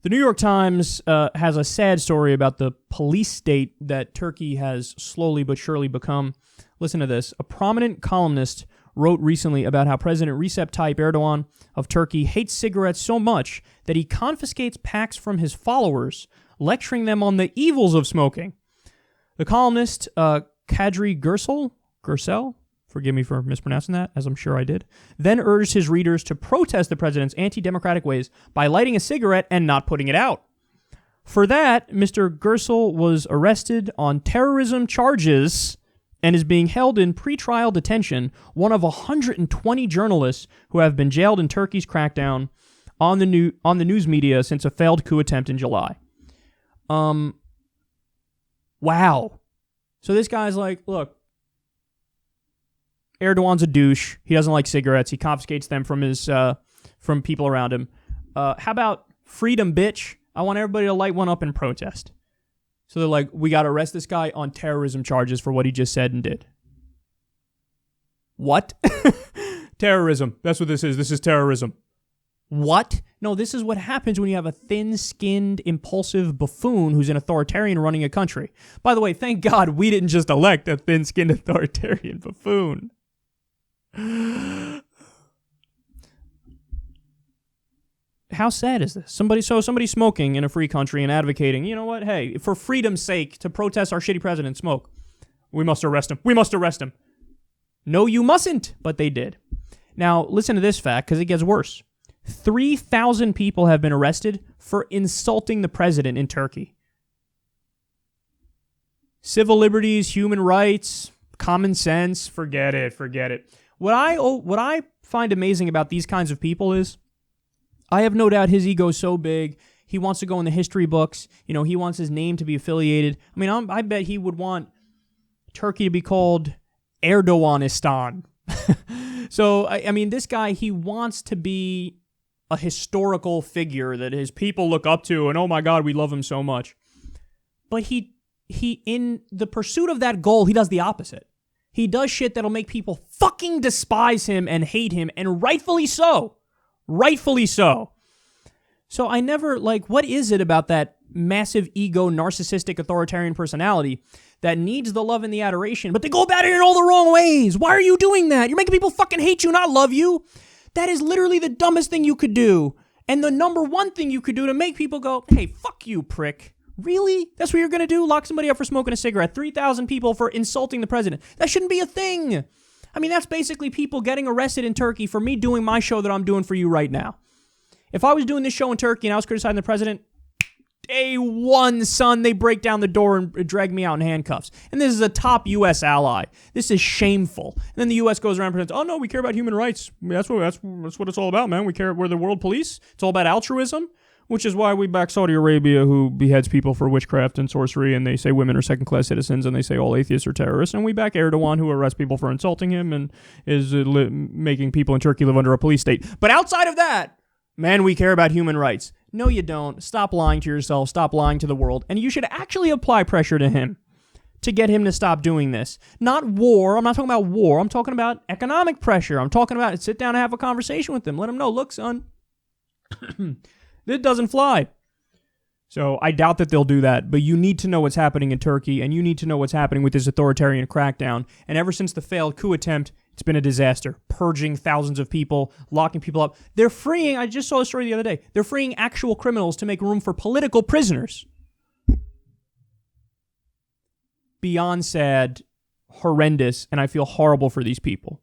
The New York Times has a sad story about the police state that Turkey has slowly but surely become. Listen to this. A prominent columnist wrote recently about how President Recep Tayyip Erdogan of Turkey hates cigarettes so much that he confiscates packs from his followers, lecturing them on the evils of smoking. The columnist, Kadri Gursel, forgive me for mispronouncing that, as I'm sure I did, then urged his readers to protest the president's anti-democratic ways by lighting a cigarette and not putting it out. For that, Mr. Gursel was arrested on terrorism charges and is being held in pretrial detention, one of 120 journalists who have been jailed in Turkey's crackdown on the news media since a failed coup attempt in July. Wow. So this guy's like, look, Erdogan's a douche. He doesn't like cigarettes. He confiscates them from his from people around him. How about freedom, bitch? I want everybody to light one up and protest. So they're like, we got to arrest this guy on terrorism charges for what he just said and did. What? Terrorism. That's what this is. This is terrorism. What? No, this is what happens when you have a thin-skinned, impulsive buffoon who's an authoritarian running a country. By the way, thank God we didn't just elect a thin-skinned authoritarian buffoon. How sad is this? Somebody smoking in a free country and advocating, you know what? Hey, for freedom's sake, to protest our shitty president, smoke. We must arrest him. We must arrest him. No, you mustn't, but they did. Now, listen to this fact, because it gets worse. 3,000 people have been arrested for insulting the president in Turkey. Civil liberties, human rights, common sense, forget it. What I find amazing about these kinds of people is, I have no doubt his ego is so big, he wants to go in the history books. You know, he wants his name to be affiliated. I mean, I bet he would want Turkey to be called Erdoganistan. So, I mean, this guy, he wants to be a historical figure that his people look up to, and oh my God, we love him so much. But he in the pursuit of that goal, he does the opposite. He does shit that'll make people fucking despise him and hate him, and rightfully so. Rightfully so. So I never, what is it about that massive ego, narcissistic, authoritarian personality that needs the love and the adoration, but they go about it in all the wrong ways? Why are you doing that? You're making people fucking hate you, not love you. That is literally the dumbest thing you could do. And the number one thing you could do to make people go, hey, fuck you, prick. Really? That's what you're going to do? Lock somebody up for smoking a cigarette? 3,000 people for insulting the president? That shouldn't be a thing. I mean, that's basically people getting arrested in Turkey for me doing my show that I'm doing for you right now. If I was doing this show in Turkey and I was criticizing the president, day one, son, they break down the door and drag me out in handcuffs. And this is a top U.S. ally. This is shameful. And then the U.S. goes around and pretends, oh, no, we care about human rights. That's what it's all about, man. We're the world police. It's all about altruism, which is why we back Saudi Arabia, who beheads people for witchcraft and sorcery, and they say women are second-class citizens, and they say all atheists are terrorists. And we back Erdogan, who arrests people for insulting him and is making people in Turkey live under a police state. But outside of that, man, we care about human rights. No, you don't. Stop lying to yourself. Stop lying to the world. And you should actually apply pressure to him to get him to stop doing this. Not war. I'm not talking about war. I'm talking about economic pressure. I'm talking about sit down and have a conversation with him. Let him know, look, son, it doesn't fly. So I doubt that they'll do that, but you need to know what's happening in Turkey, and you need to know what's happening with this authoritarian crackdown. And ever since the failed coup attempt, it's been a disaster. Purging thousands of people, locking people up. They're freeing, I just saw a story the other day, they're freeing actual criminals to make room for political prisoners. Beyond sad, horrendous, and I feel horrible for these people.